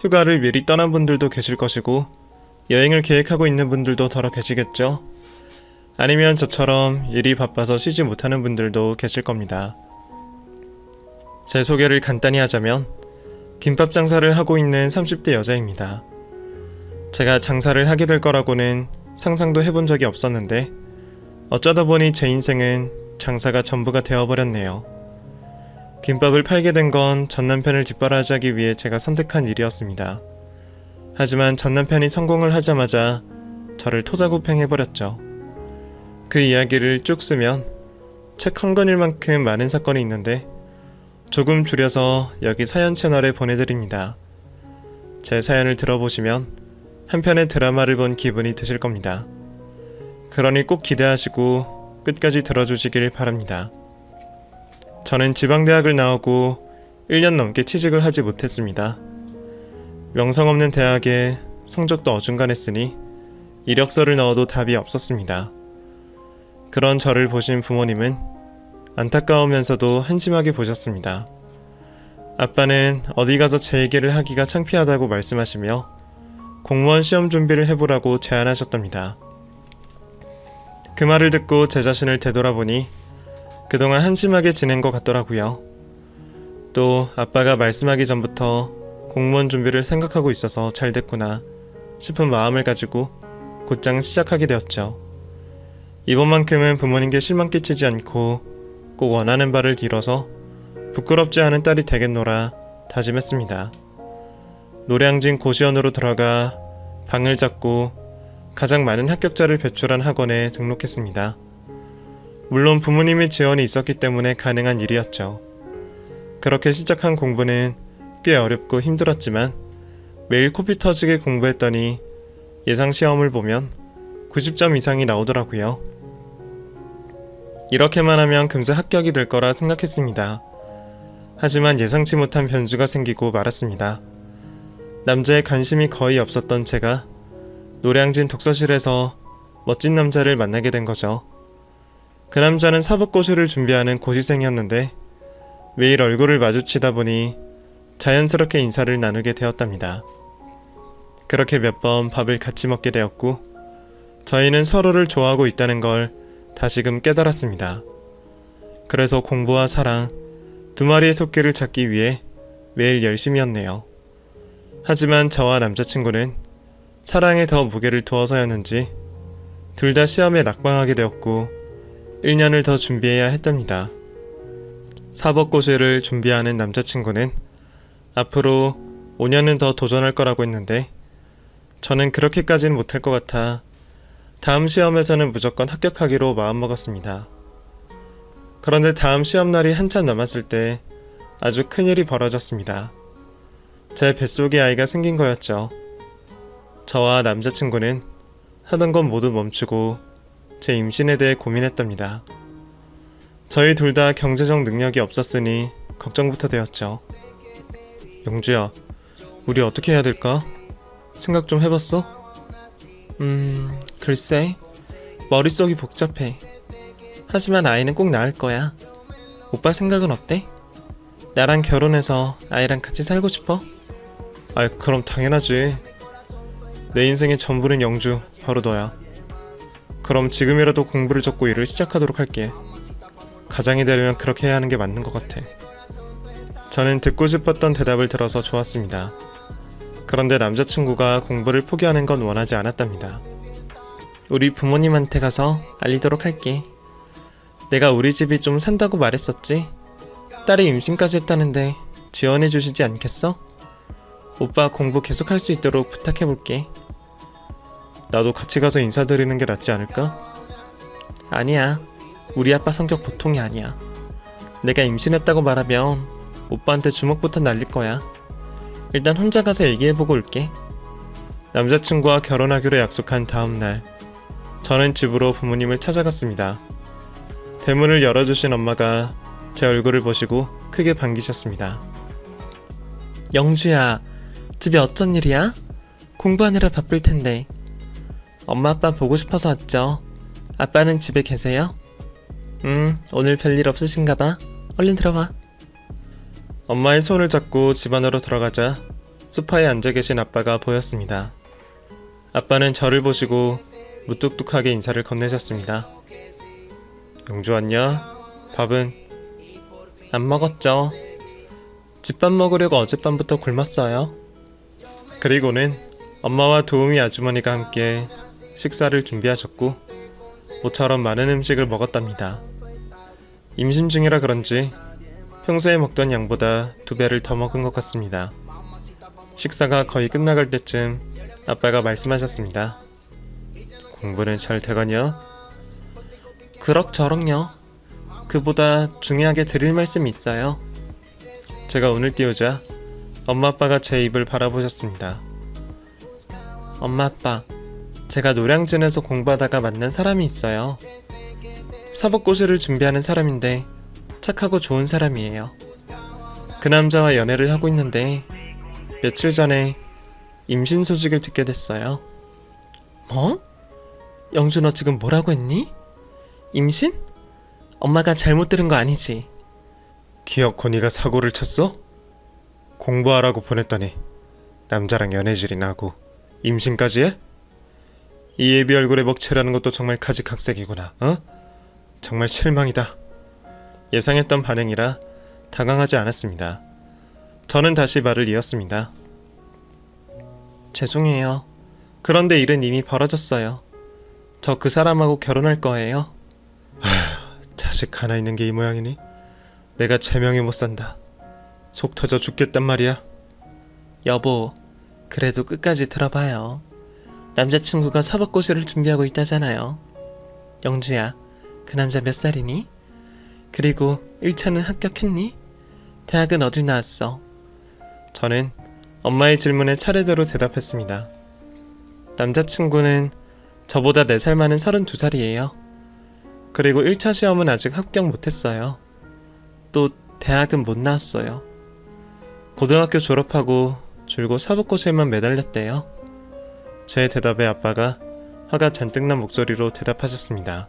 휴가를 미리 떠난 분들도 계실 것이고 여행을 계획하고 있는 분들도 더러 계시겠죠. 아니면 저처럼 일이 바빠서 쉬지 못하는 분들도 계실 겁니다. 제 소개를 간단히 하자면 김밥 장사를 하고 있는 30대 여자입니다. 제가 장사를 하게 될 거라고는 상상도 해본 적이 없었는데 어쩌다 보니 제 인생은 장사가 전부가 되어버렸네요. 김밥을 팔게 된 건 전남편을 뒷바라지하기 위해 제가 선택한 일이었습니다. 하지만 전남편이 성공을 하자마자 저를 토사구팽해버렸죠. 그 이야기를 쭉 쓰면 책 한 권일 만큼 많은 사건이 있는데 조금 줄여서 여기 사연 채널에 보내드립니다. 제 사연을 들어보시면 한 편의 드라마를 본 기분이 드실 겁니다. 그러니 꼭 기대하시고 끝까지 들어주시길 바랍니다. 저는 지방대학을 나오고 1년 넘게 취직을 하지 못했습니다. 명성 없는 대학에 성적도 어중간했으니 이력서를 넣어도 답이 없었습니다. 그런 저를 보신 부모님은 안타까우면서도 한심하게 보셨습니다. 아빠는 어디 가서 제 얘기를 하기가 창피하다고 말씀하시며 공무원 시험 준비를 해보라고 제안하셨답니다. 그 말을 듣고 제 자신을 되돌아보니 그동안 한심하게 지낸 것 같더라고요. 또 아빠가 말씀하기 전부터 공무원 준비를 생각하고 있어서 잘 됐구나 싶은 마음을 가지고 곧장 시작하게 되었죠. 이번만큼은 부모님께 실망 끼치지 않고 꼭 원하는 바를 이뤄서 부끄럽지 않은 딸이 되겠노라 다짐했습니다. 노량진 고시원으로 들어가 방을 잡고 가장 많은 합격자를 배출한 학원에 등록했습니다. 물론 부모님의 지원이 있었기 때문에 가능한 일이었죠. 그렇게 시작한 공부는 꽤 어렵고 힘들었지만 매일 코피 터지게 공부했더니 예상 시험을 보면 90점 이상이 나오더라고요. 이렇게만 하면 금세 합격이 될 거라 생각했습니다. 하지만 예상치 못한 변수가 생기고 말았습니다. 남자에 관심이 거의 없었던 제가 노량진 독서실에서 멋진 남자를 만나게 된 거죠. 그 남자는 사법고시를 준비하는 고시생이었는데 매일 얼굴을 마주치다 보니 자연스럽게 인사를 나누게 되었답니다. 그렇게 몇 번 밥을 같이 먹게 되었고 저희는 서로를 좋아하고 있다는 걸 다시금 깨달았습니다. 그래서 공부와 사랑, 두 마리의 토끼를 찾기 위해 매일 열심히였네요. 하지만 저와 남자친구는 사랑에 더 무게를 두어서였는지 둘 다 시험에 낙방하게 되었고 1년을 더 준비해야 했답니다. 사법고시를 준비하는 남자친구는 앞으로 5년은 더 도전할 거라고 했는데 저는 그렇게까지는 못할 것 같아 다음 시험에서는 무조건 합격하기로 마음먹었습니다. 그런데 다음 시험날이 한참 남았을 때 아주 큰일이 벌어졌습니다. 제 뱃속에 아이가 생긴 거였죠. 저와 남자친구는 하던 건 모두 멈추고 제 임신에 대해 고민했답니다. 저희 둘 다 경제적 능력이 없었으니 걱정부터 되었죠. 영주야, 우리 어떻게 해야 될까? 생각 좀 해봤어? 글쎄, 머릿속이 복잡해. 하지만 아이는 꼭 낳을 거야. 오빠 생각은 어때? 나랑 결혼해서 아이랑 같이 살고 싶어? 그럼 당연하지. 내 인생의 전부는 영주, 바로 너야. 그럼 지금이라도 공부를 접고 일을 시작하도록 할게. 가장이 되려면 그렇게 해야 하는 게 맞는 것 같아. 저는 듣고 싶었던 대답을 들어서 좋았습니다. 그런데 남자친구가 공부를 포기하는 건 원하지 않았답니다. 우리 부모님한테 가서 알리도록 할게. 내가 우리 집이 좀 산다고 말했었지? 딸이 임신까지 했다는데 지원해 주시지 않겠어? 오빠 공부 계속 할 수 있도록 부탁해볼게. 나도 같이 가서 인사드리는 게 낫지 않을까? 아니야. 우리 아빠 성격 보통이 아니야. 내가 임신했다고 말하면 오빠한테 주먹부터 날릴 거야. 일단 혼자 가서 얘기해보고 올게. 남자친구와 결혼하기로 약속한 다음날 저는 집으로 부모님을 찾아갔습니다. 대문을 열어주신 엄마가 제 얼굴을 보시고 크게 반기셨습니다. 영주야, 집에 어쩐 일이야? 공부하느라 바쁠 텐데. 엄마 아빠 보고 싶어서 왔죠. 아빠는 집에 계세요? 오늘 별일 없으신가 봐. 얼른 들어와. 엄마의 손을 잡고 집 안으로 들어가자 소파에 앉아 계신 아빠가 보였습니다. 아빠는 저를 보시고 무뚝뚝하게 인사를 건네셨습니다. 영주 왔냐? 밥은? 안 먹었죠. 집밥 먹으려고 어젯밤부터 굶었어요. 그리고는 엄마와 도우미 아주머니가 함께 식사를 준비하셨고 모처럼 많은 음식을 먹었답니다. 임신 중이라 그런지 평소에 먹던 양보다 2배를 더 먹은 것 같습니다. 식사가 거의 끝나갈 때쯤 아빠가 말씀하셨습니다. 공부는 잘 되가냐? 그럭저럭요. 그보다 중요하게 드릴 말씀이 있어요. 제가 눈을 띄우자 엄마 아빠가 제 입을 바라보셨습니다. 엄마 아빠, 제가 노량진에서 공부하다가 만난 사람이 있어요. 사법고시를 준비하는 사람인데 착하고 좋은 사람이에요. 그 남자와 연애를 하고 있는데 며칠 전에 임신 소식을 듣게 됐어요. 뭐? 영주 너 지금 뭐라고 했니? 임신? 엄마가 잘못 들은 거 아니지? 기어코 네가 사고를 쳤어? 공부하라고 보냈더니 남자랑 연애질이나 하고 임신까지 해? 이 애비 얼굴에 먹칠하는 것도 정말 가지각색이구나. 어? 정말 실망이다. 예상했던 반응이라 당황하지 않았습니다. 저는 다시 말을 이었습니다. 죄송해요. 그런데 일은 이미 벌어졌어요. 저 그 사람하고 결혼할 거예요. 자식 하나 있는 게 이 모양이니? 내가 제명이 못 산다. 속 터져 죽겠단 말이야. 여보, 그래도 끝까지 들어봐요. 남자친구가 사법고시를 준비하고 있다잖아요. 영주야, 그 남자 몇 살이니? 그리고 1차는 합격했니? 대학은 어딜 나왔어? 저는 엄마의 질문에 차례대로 대답했습니다. 남자친구는 저보다 4살 많은 32살이에요. 그리고 1차 시험은 아직 합격 못했어요. 또 대학은 못 나왔어요. 고등학교 졸업하고 줄곧 사법고시에만 매달렸대요. 제 대답에 아빠가 화가 잔뜩 난 목소리로 대답하셨습니다.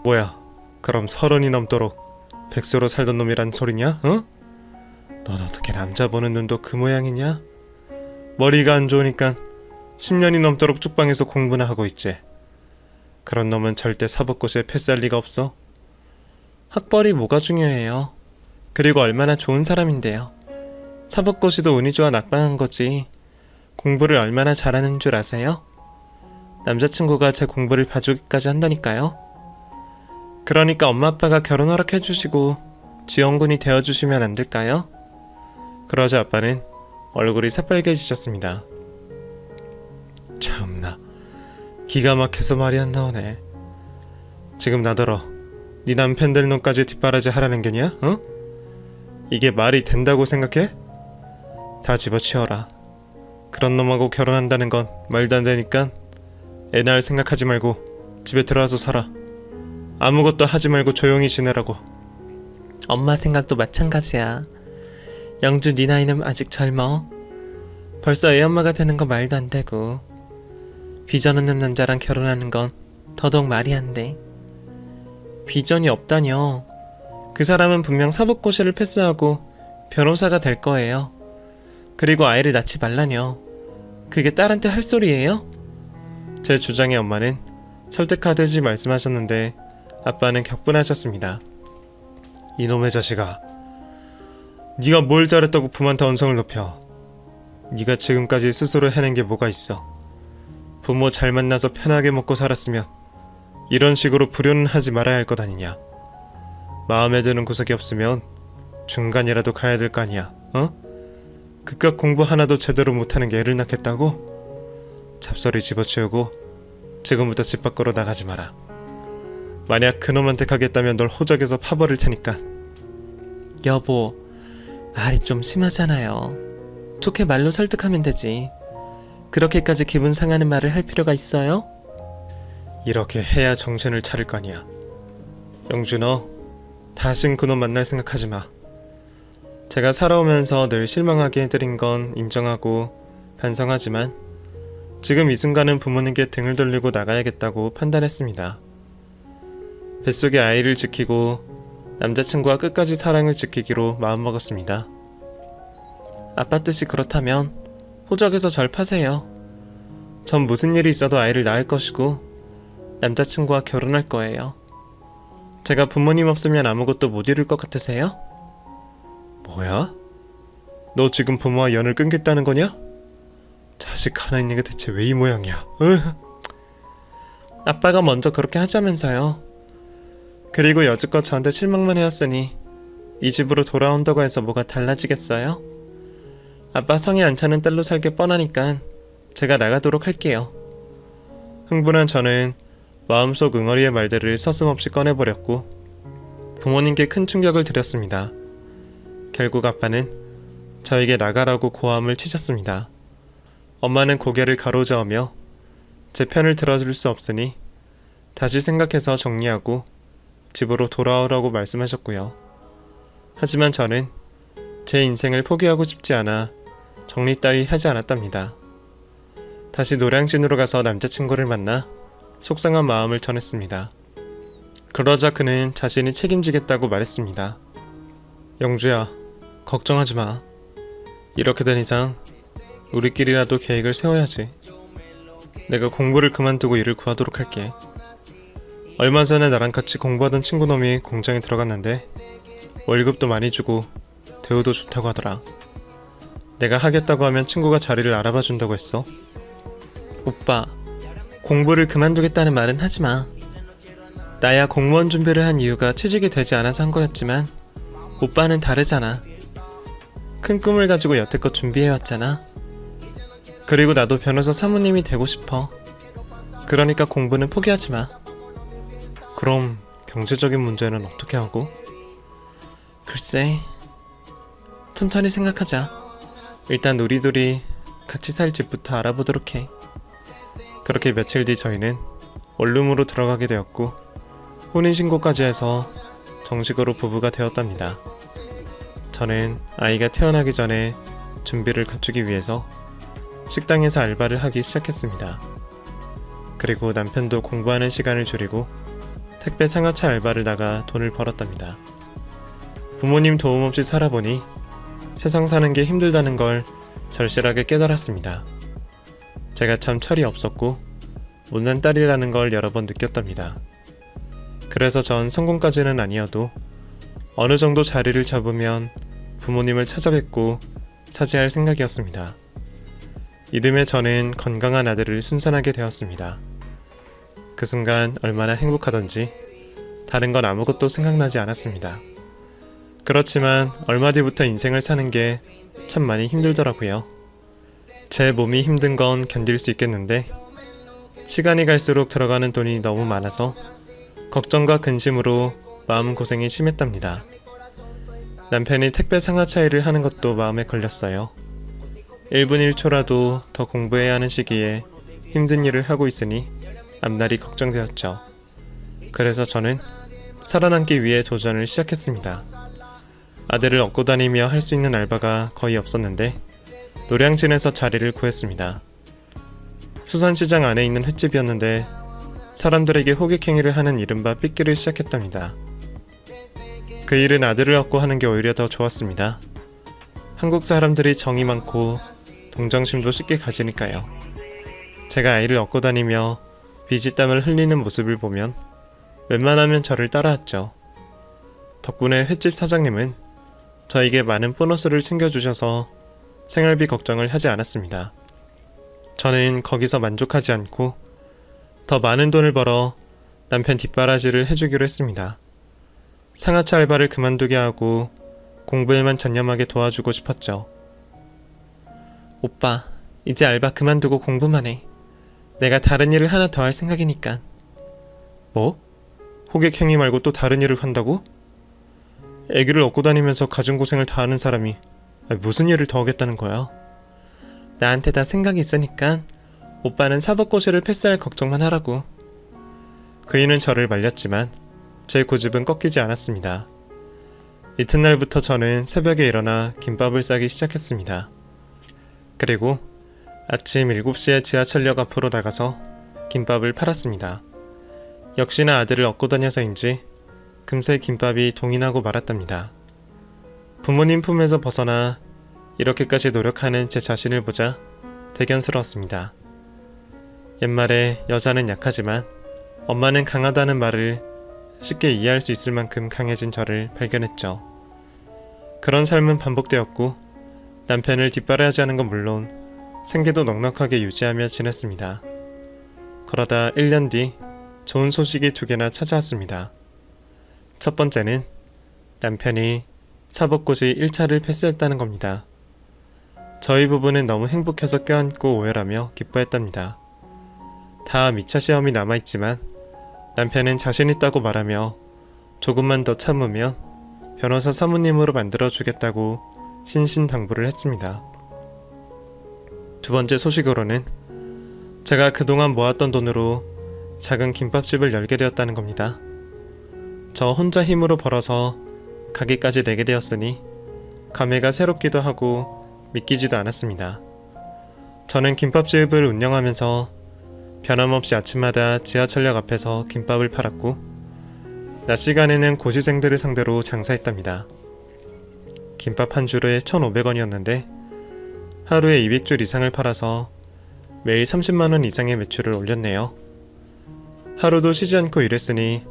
뭐야, 그럼 30이 넘도록 백수로 살던 놈이란 소리냐? 어? 넌 어떻게 남자 보는 눈도 그 모양이냐? 머리가 안 좋으니까 10년이 넘도록 쪽방에서 공부나 하고 있지. 그런 놈은 절대 사법고시에 패스할 리가 없어. 학벌이 뭐가 중요해요. 그리고 얼마나 좋은 사람인데요. 사법고시도 운이 좋아 낙방한 거지. 공부를 얼마나 잘하는 줄 아세요? 남자친구가 제 공부를 봐주기까지 한다니까요. 그러니까 엄마 아빠가 결혼 허락해주시고 지원군이 되어주시면 안 될까요? 그러자 아빠는 얼굴이 새빨개지셨습니다. 참나, 기가 막혀서 말이 안 나오네. 지금 나더러 네 남편 될 놈까지 뒷바라지 하라는 게냐? 어? 이게 말이 된다고 생각해? 다 집어치워라. 그런 놈하고 결혼한다는 건 말도 안 되니까 애 낳을 생각하지 말고 집에 들어와서 살아. 아무것도 하지 말고 조용히 지내라고. 엄마 생각도 마찬가지야. 영주 네 나이는 아직 젊어. 벌써 애 엄마가 되는 거 말도 안 되고 비전 없는 남자랑 결혼하는 건 더더욱 말이 안 돼. 비전이 없다뇨. 그 사람은 분명 사법고시를 패스하고 변호사가 될 거예요. 그리고 아이를 낳지 말라뇨. 그게 딸한테 할 소리예요? 제 주장에 엄마는 설득하듯이 말씀하셨는데 아빠는 격분하셨습니다. 이놈의 자식아, 네가 뭘 잘했다고 부모한테 언성을 높여. 네가 지금까지 스스로 해낸 게 뭐가 있어. 부모 잘 만나서 편하게 먹고 살았으면 이런 식으로 불효는 하지 말아야 할 것 아니냐. 마음에 드는 구석이 없으면 중간이라도 가야 될 거 아니야. 어? 그깟 공부 하나도 제대로 못하는 게 애를 낳겠다고? 잡소리 집어치우고 지금부터 집 밖으로 나가지 마라. 만약 그놈한테 가겠다면 널 호적에서 파버릴 테니까. 여보, 말이 좀 심하잖아요. 좋게 말로 설득하면 되지. 그렇게까지 기분 상하는 말을 할 필요가 있어요? 이렇게 해야 정신을 차릴 거 아니야. 영주, 너 다신 그놈 만날 생각하지 마. 제가 살아오면서 늘 실망하게 해드린 건 인정하고 반성하지만 지금 이 순간은 부모님께 등을 돌리고 나가야겠다고 판단했습니다. 뱃속의 아이를 지키고 남자친구와 끝까지 사랑을 지키기로 마음먹었습니다. 아빠 뜻이 그렇다면 호적에서 절 파세요. 전 무슨 일이 있어도 아이를 낳을 것이고 남자친구와 결혼할 거예요. 제가 부모님 없으면 아무것도 못 이룰 것 같으세요? 뭐야? 너 지금 부모와 연을 끊겠다는 거냐? 자식 하나 있는 게 대체 왜 이 모양이야? 아빠가 먼저 그렇게 하자면서요. 그리고 여지껏 저한테 실망만 해왔으니 이 집으로 돌아온다고 해서 뭐가 달라지겠어요? 아빠 성에 안 차는 딸로 살게 뻔하니까 제가 나가도록 할게요. 흥분한 저는 마음속 응어리의 말들을 서슴없이 꺼내버렸고 부모님께 큰 충격을 드렸습니다. 결국 아빠는 저에게 나가라고 고함을 치셨습니다. 엄마는 고개를 가로저으며 제 편을 들어줄 수 없으니 다시 생각해서 정리하고 집으로 돌아오라고 말씀하셨고요. 하지만 저는 제 인생을 포기하고 싶지 않아 정리 따위 하지 않았답니다. 다시 노량진으로 가서 남자친구를 만나 속상한 마음을 전했습니다. 그러자 그는 자신이 책임지겠다고 말했습니다. 영주야, 걱정하지 마. 이렇게 된 이상 우리끼리라도 계획을 세워야지. 내가 공부를 그만두고 일을 구하도록 할게. 얼마 전에 나랑 같이 공부하던 친구놈이 공장에 들어갔는데 월급도 많이 주고 대우도 좋다고 하더라. 내가 하겠다고 하면 친구가 자리를 알아봐 준다고 했어. 오빠, 공부를 그만두겠다는 말은 하지마. 나야 공무원 준비를 한 이유가 취직이 되지 않아서 한 거였지만 오빠는 다르잖아. 큰 꿈을 가지고 여태껏 준비해왔잖아. 그리고 나도 변호사 사모님이 되고 싶어. 그러니까 공부는 포기하지마. 그럼 경제적인 문제는 어떻게 하고? 글쎄, 천천히 생각하자. 일단 우리 둘이 같이 살 집부터 알아보도록 해. 그렇게 며칠 뒤 저희는 원룸으로 들어가게 되었고 혼인신고까지 해서 정식으로 부부가 되었답니다. 저는 아이가 태어나기 전에 준비를 갖추기 위해서 식당에서 알바를 하기 시작했습니다. 그리고 남편도 공부하는 시간을 줄이고 택배 상하차 알바를 나가 돈을 벌었답니다. 부모님 도움 없이 살아보니 세상 사는 게 힘들다는 걸 절실하게 깨달았습니다. 제가 참 철이 없었고 못난 딸이라는 걸 여러 번 느꼈답니다. 그래서 전 성공까지는 아니어도 어느 정도 자리를 잡으면 부모님을 찾아뵙고 차지할 생각이었습니다. 이듬해 저는 건강한 아들을 순산하게 되었습니다. 그 순간 얼마나 행복하던지 다른 건 아무것도 생각나지 않았습니다. 그렇지만 얼마 뒤부터 인생을 사는 게 참 많이 힘들더라고요. 제 몸이 힘든 건 견딜 수 있겠는데 시간이 갈수록 들어가는 돈이 너무 많아서 걱정과 근심으로 마음고생이 심했답니다. 남편이 택배 상하차 일을 하는 것도 마음에 걸렸어요. 1분 1초라도 더 공부해야 하는 시기에 힘든 일을 하고 있으니 앞날이 걱정되었죠. 그래서 저는 살아남기 위해 도전을 시작했습니다. 아들을 업고 다니며 할 수 있는 알바가 거의 없었는데 노량진에서 자리를 구했습니다. 수산시장 안에 있는 횟집이었는데 사람들에게 호객행위를 하는 이른바 삐끼를 시작했답니다. 그 일은 아들을 얻고 하는 게 오히려 더 좋았습니다. 한국 사람들이 정이 많고 동정심도 쉽게 가지니까요. 제가 아이를 얻고 다니며 비지땀을 흘리는 모습을 보면 웬만하면 저를 따라왔죠. 덕분에 횟집 사장님은 저에게 많은 보너스를 챙겨주셔서 생활비 걱정을 하지 않았습니다. 저는 거기서 만족하지 않고 더 많은 돈을 벌어 남편 뒷바라지를 해주기로 했습니다. 상하차 알바를 그만두게 하고 공부에만 전념하게 도와주고 싶었죠. 오빠, 이제 알바 그만두고 공부만 해. 내가 다른 일을 하나 더 할 생각이니까. 뭐? 호객행위 말고 또 다른 일을 한다고? 애기를 얻고 다니면서 가진 고생을 다 하는 사람이 무슨 일을 더 하겠다는 거야? 나한테 다 생각이 있으니까 오빠는 사법고시를 패스할 걱정만 하라고. 그이는 저를 말렸지만 제 고집은 꺾이지 않았습니다. 이튿날부터 저는 새벽에 일어나 김밥을 싸기 시작했습니다. 그리고 아침 7시에 지하철역 앞으로 나가서 김밥을 팔았습니다. 역시나 아들을 얻고 다녀서인지 금세 김밥이 동인하고 말았답니다. 부모님 품에서 벗어나 이렇게까지 노력하는 제 자신을 보자 대견스러웠습니다. 옛말에 여자는 약하지만 엄마는 강하다는 말을 쉽게 이해할 수 있을 만큼 강해진 저를 발견했죠. 그런 삶은 반복되었고 남편을 뒷바라지 하는 건 물론 생계도 넉넉하게 유지하며 지냈습니다. 그러다 1년 뒤 좋은 소식이 2개나 찾아왔습니다. 첫 번째는 남편이 사법고시 1차를 패스했다는 겁니다. 저희 부부는 너무 행복해서 껴안고 오열하며 기뻐했답니다. 다 2차 시험이 남아있지만 남편은 자신 있다고 말하며 조금만 더 참으면 변호사 사모님으로 만들어주겠다고 신신당부를 했습니다. 두 번째 소식으로는 제가 그동안 모았던 돈으로 작은 김밥집을 열게 되었다는 겁니다. 저 혼자 힘으로 벌어서 가게까지 내게 되었으니 감회가 새롭기도 하고 믿기지도 않았습니다. 저는 김밥집을 운영하면서 변함없이 아침마다 지하철역 앞에서 김밥을 팔았고 낮 시간에는 고시생들을 상대로 장사했답니다. 김밥 한 줄에 1,500원이었는데 하루에 200줄 이상을 팔아서 매일 30만원 이상의 매출을 올렸네요. 하루도 쉬지 않고 일했으니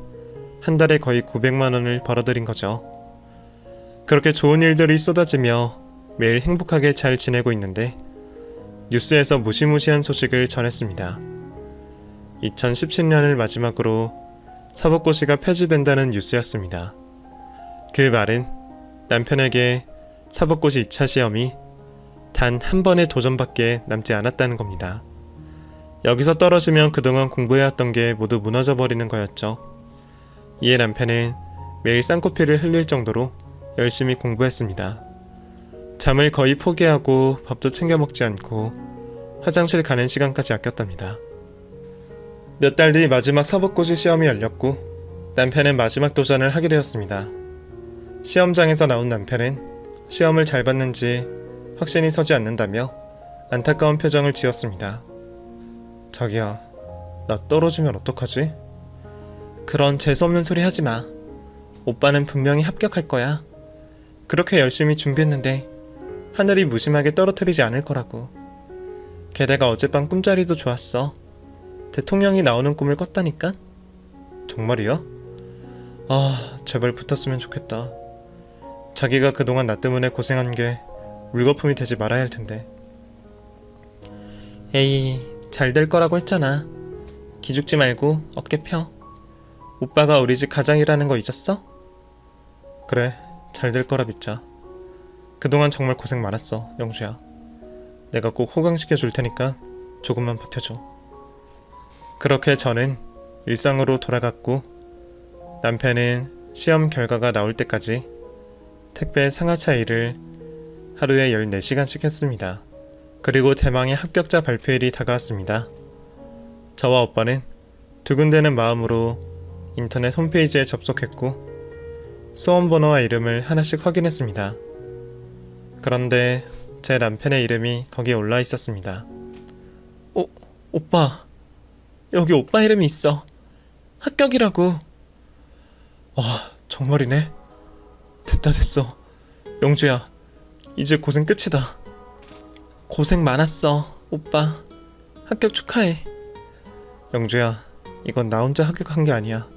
한 달에 거의 900만원을 벌어들인 거죠. 그렇게 좋은 일들이 쏟아지며 매일 행복하게 잘 지내고 있는데 뉴스에서 무시무시한 소식을 전했습니다. 2017년을 마지막으로 사법고시가 폐지된다는 뉴스였습니다. 그 말은 남편에게 사법고시 2차 시험이 단 한 번의 도전밖에 남지 않았다는 겁니다. 여기서 떨어지면 그동안 공부해왔던 게 모두 무너져버리는 거였죠. 이에 남편은 매일 쌍코피를 흘릴 정도로 열심히 공부했습니다. 잠을 거의 포기하고 밥도 챙겨 먹지 않고 화장실 가는 시간까지 아꼈답니다. 몇 달 뒤 마지막 사법고시 시험이 열렸고 남편은 마지막 도전을 하게 되었습니다. 시험장에서 나온 남편은 시험을 잘 봤는지 확신이 서지 않는다며 안타까운 표정을 지었습니다. 자기야, 나 떨어지면 어떡하지? 그런 재수없는 소리 하지 마. 오빠는 분명히 합격할 거야. 그렇게 열심히 준비했는데 하늘이 무심하게 떨어뜨리지 않을 거라고. 게다가 어젯밤 꿈자리도 좋았어. 대통령이 나오는 꿈을 꿨다니까? 정말이야? 아, 제발 붙었으면 좋겠다. 자기가 그동안 나 때문에 고생한 게 물거품이 되지 말아야 할 텐데. 에이, 잘 될 거라고 했잖아. 기죽지 말고 어깨 펴. 오빠가 우리 집 가장이라는 거 잊었어? 그래, 잘 될 거라 믿자. 그동안 정말 고생 많았어, 영주야. 내가 꼭 호강시켜 줄 테니까 조금만 버텨줘. 그렇게 저는 일상으로 돌아갔고 남편은 시험 결과가 나올 때까지 택배 상하차 일을 하루에 14시간씩 했습니다. 그리고 대망의 합격자 발표일이 다가왔습니다. 저와 오빠는 두근대는 마음으로 인터넷 홈페이지에 접속했고 수험번호와 이름을 하나씩 확인했습니다. 그런데 제 남편의 이름이 거기에 올라 있었습니다. 오빠, 여기 오빠 이름이 있어. 합격이라고. 와, 정말이네. 됐어. 영주야, 이제 고생 끝이다. 고생 많았어, 오빠. 합격 축하해. 영주야, 이건 나 혼자 합격한 게 아니야.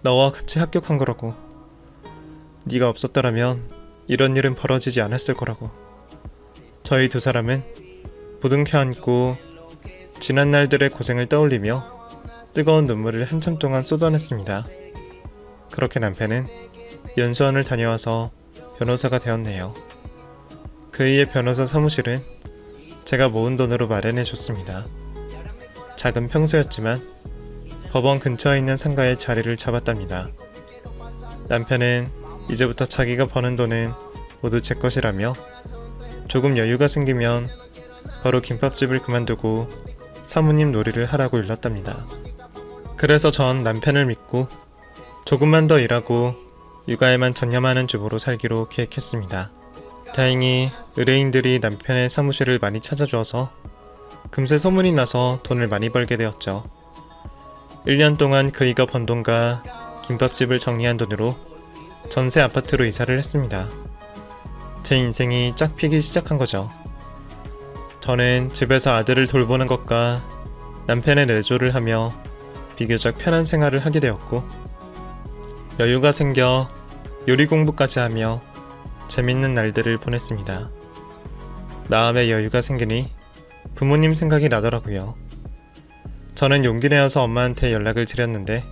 너와 같이 합격한 거라고. 네가 없었더라면 이런 일은 벌어지지 않았을 거라고. 저희 두 사람은 부둥켜 안고 지난 날들의 고생을 떠올리며 뜨거운 눈물을 한참 동안 쏟아냈습니다. 그렇게 남편은 연수원을 다녀와서 변호사가 되었네요. 그의 변호사 사무실은 제가 모은 돈으로 마련해 줬습니다. 작은 평소였지만 법원 근처에 있는 상가에 자리를 잡았답니다. 남편은 이제부터 자기가 버는 돈은 모두 제 것이라며 조금 여유가 생기면 바로 김밥집을 그만두고 사모님 놀이를 하라고 일렀답니다. 그래서 전 남편을 믿고 조금만 더 일하고 육아에만 전념하는 주부로 살기로 계획했습니다. 다행히 의뢰인들이 남편의 사무실을 많이 찾아주어서 금세 소문이 나서 돈을 많이 벌게 되었죠. 1년 동안 그이가 번 돈과 김밥집을 정리한 돈으로 전세 아파트로 이사를 했습니다. 제 인생이 쫙 피기 시작한 거죠. 저는 집에서 아들을 돌보는 것과 남편의 내조를 하며 비교적 편한 생활을 하게 되었고, 여유가 생겨 요리 공부까지 하며 재밌는 날들을 보냈습니다. 마음의 여유가 생기니 부모님 생각이 나더라고요. 저는 용기 내어서 엄마한테 연락을 드렸는데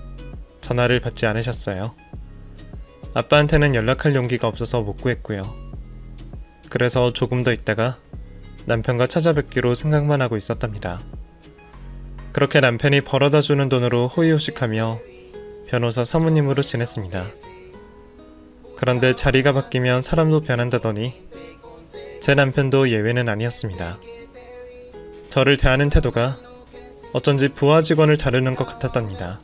전화를 받지 않으셨어요. 아빠한테는 연락할 용기가 없어서 못 구했고요. 그래서 조금 더 있다가 남편과 찾아뵙기로 생각만 하고 있었답니다. 그렇게 남편이 벌어다 주는 돈으로 호의호식하며 변호사 사모님으로 지냈습니다. 그런데 자리가 바뀌면 사람도 변한다더니 제 남편도 예외는 아니었습니다. 저를 대하는 태도가 어쩐지 부하 직원을 다루는 것 같았답니다.